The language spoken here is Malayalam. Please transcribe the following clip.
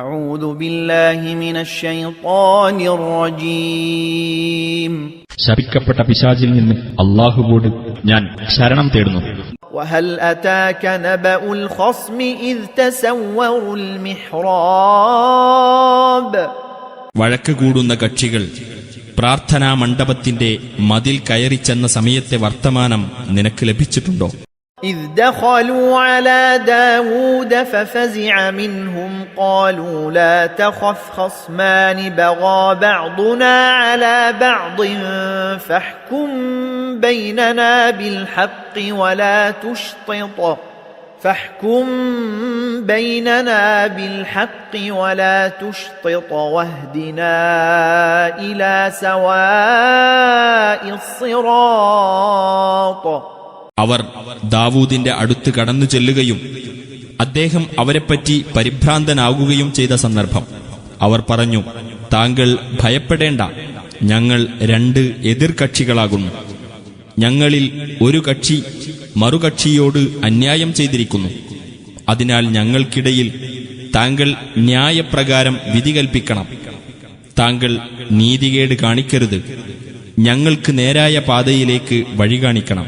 أعوذ بالله من الشيطان الرجيم. ശപിക്കപ്പെട്ട പിശാചിൽ നിന്ന് അല്ലാഹുവോട് ഞാൻ ശരണം തേടുന്നു. وهل أتاك نبأ الخصم إذ تسوروا المحراب. വഴക്ക് കൂടുന്ന കക്ഷികൾ പ്രാർത്ഥനാ മണ്ഡപത്തിന്റെ മതിൽ കയറിച്ചെന്ന സമയത്തെ വർത്തമാനം നിനക്ക് ലഭിച്ചിട്ടുണ്ടോ? إذ دخلوا على داود ففزع منهم قالوا لا تخف خصمان بغى بعضنا على بعض فاحكم بيننا بالحق ولا تشطط واهدنا إلى سواء الصراط. അവർ ദാവൂദിന്റെ അടുത്ത് കടന്നു ചെല്ലുകയും അദ്ദേഹം അവരെപ്പറ്റി പരിഭ്രാന്തനാകുകയും ചെയ്ത സന്ദർഭം അവർ പറഞ്ഞു, താങ്കൾ ഭയപ്പെടേണ്ട, ഞങ്ങൾ രണ്ട് എതിർകക്ഷികളാകുന്നു. ഞങ്ങളിൽ ഒരു കക്ഷി മറുകക്ഷിയോട് അന്യായം ചെയ്തിരിക്കുന്നു. അതിനാൽ ഞങ്ങൾക്കിടയിൽ താങ്കൾ ന്യായപ്രകാരം വിധി കൽപ്പിക്കണം. താങ്കൾ നീതികേട് കാണിക്കരുത്, ഞങ്ങൾക്ക് നേരായ പാതയിലേക്ക് വഴി കാണിക്കണം.